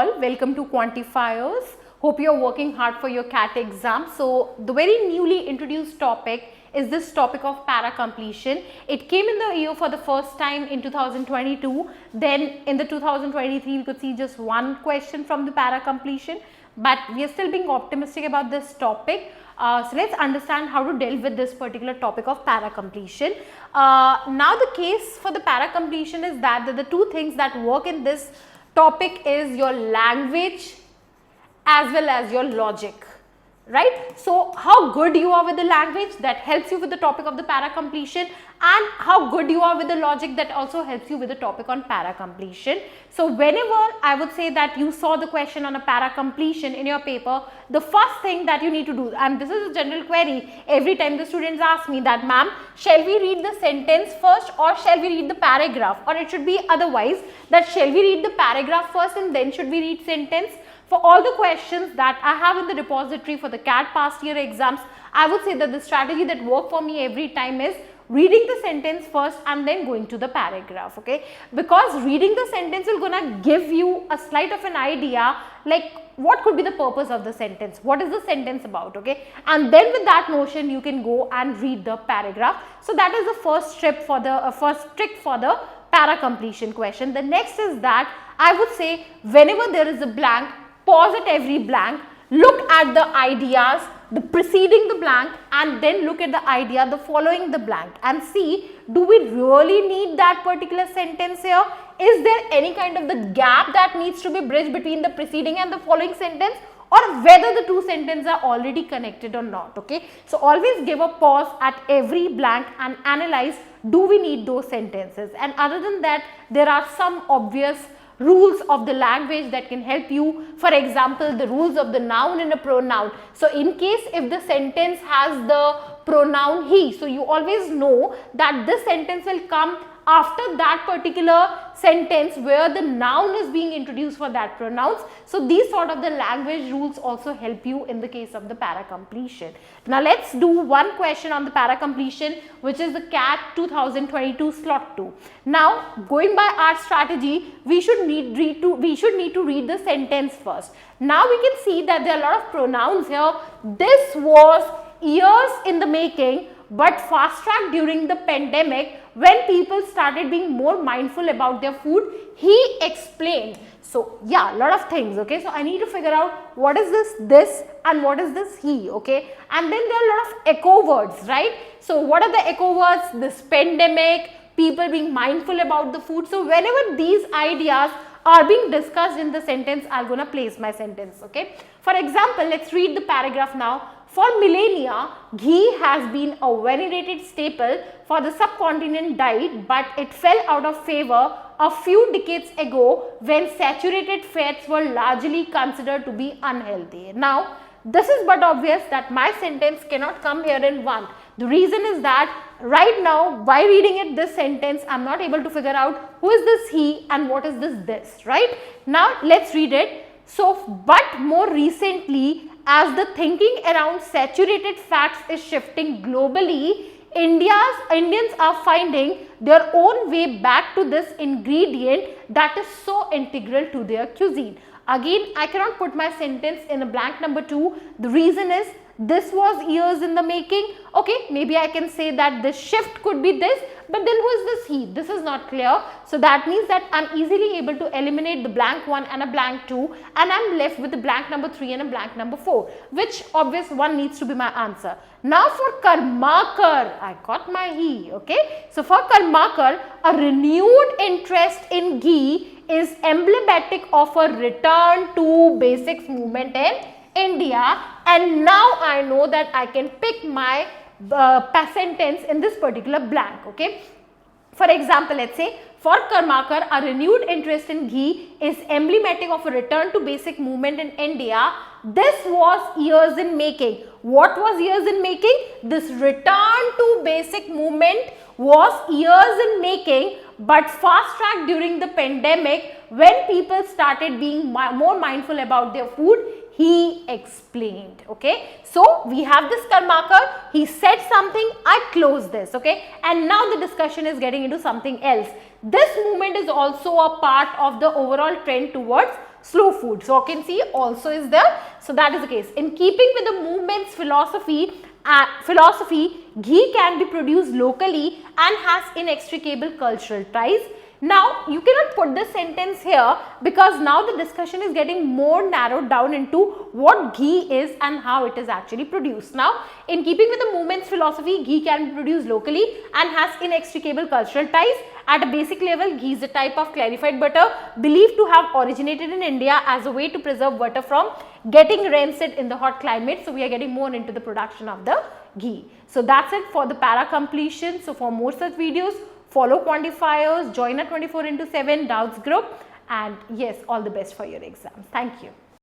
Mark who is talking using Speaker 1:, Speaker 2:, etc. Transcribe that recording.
Speaker 1: all, welcome to Quantifiers. Hope you are working hard for your CAT exam. So the very newly introduced topic is this topic of para completion. It came in the year for the first time in 2022. Then in the 2023 we could see just one question from the para completion, but we are still being optimistic about this topic. So let's understand how to deal with this particular topic of para completion. Now the case for the para completion is that the two things that work in this topic is your language as well as your logic, right? So how good you are with the language, that helps you with the topic of the para completion, and how good you are with the logic, that also helps you with the topic on para completion. So whenever I would say that you saw the question on a para completion in your paper, the first thing that you need to do, and this is a general query every time the students ask me that, ma'am, shall we read the sentence first or shall we read the paragraph, or it should be otherwise, that shall we read the paragraph first and then should we read sentence? For all the questions that I have in the repository for the CAT past year exams, I would say that the strategy that worked for me every time is reading the sentence first and then going to the paragraph, okay? Because reading the sentence will gonna give you a slight of an idea like what could be the purpose of the sentence, what is the sentence about, okay? And then with that notion you can go and read the paragraph. So that is the first trick for the para completion question. The next is that I would say whenever there is a blank, pause at every blank, look at the ideas, the preceding the blank, and then look at the idea, the following the blank, and see, do we really need that particular sentence here? Is there any kind of the gap that needs to be bridged between the preceding and the following sentence, or whether the two sentences are already connected or not, okay? So always give a pause at every blank and analyze, do we need those sentences? And other than that, there are some obvious rules of the language that can help you. For example, the rules of the noun and a pronoun. So in case if the sentence has the pronoun he, so you always know that this sentence will come after that particular sentence where the noun is being introduced for that pronouns. So these sort of the language rules also help you in the case of the para completion. Now let's do one question on the para completion, which is the CAT 2022 slot 2. Now going by our strategy, we should need to read the sentence first. Now we can see that there are a lot of pronouns here. This was years in the making, but fast tracked during the pandemic when people started being more mindful about their food, he explained. So yeah, a lot of things, okay? So I need to figure out what is this and what is this he, okay? And then there are a lot of echo words, right? So what are the echo words? This pandemic, people being mindful about the food. So whenever these ideas are being discussed in the sentence, I'm going to place my sentence, okay? For example, let's read the paragraph now. For millennia, ghee has been a venerated staple for the subcontinent diet, but it fell out of favor a few decades ago when saturated fats were largely considered to be unhealthy. Now, this is but obvious that my sentence cannot come here in one. The reason is that right now, by reading it, this sentence, I'm not able to figure out who is this he and what is this, right? Now, let's read it. So, but more recently, as the thinking around saturated fats is shifting globally, Indians are finding their own way back to this ingredient that is so integral to their cuisine. Again, I cannot put my sentence in a blank number 2. The reason is this was years in the making. Okay, maybe I can say that this shift could be this, but then who is this he? This is not clear. So that means that I'm easily able to eliminate the blank 1 and a blank 2, and I'm left with the blank number 3 and a blank number 4, which obvious one needs to be my answer. Now for Karmakar, I got my he, okay? So for Karmakar, a renewed interest in ghee is emblematic of a return to basics movement in India, and now I know that I can pick my sentence in this particular blank, okay? For example, let's say, for Karmakar, a renewed interest in ghee is emblematic of a return to basic movement in India. This was years in making. What was years in making? This return to basic movement was years in making, but fast tracked during the pandemic when people started being more mindful about their food, he explained, okay? So we have this Karmakar, he said something, I close this, okay? And now the discussion is getting into something else. This movement is also a part of the overall trend towards slow food. So you can see also is there. So that is the case. In keeping with the movement's philosophy, ghee can be produced locally and has inextricable cultural ties. Now, you cannot put this sentence here because now the discussion is getting more narrowed down into what ghee is and how it is actually produced. Now, in keeping with the movement's philosophy, ghee can be produced locally and has inextricable cultural ties. At a basic level, ghee is a type of clarified butter believed to have originated in India as a way to preserve butter from getting rancid in the hot climate. So, we are getting more into the production of the ghee. So, that's it for the para completion. So, for more such videos, follow quantifiers, join a 24/7 doubts group, and yes, all the best for your exams. Thank you.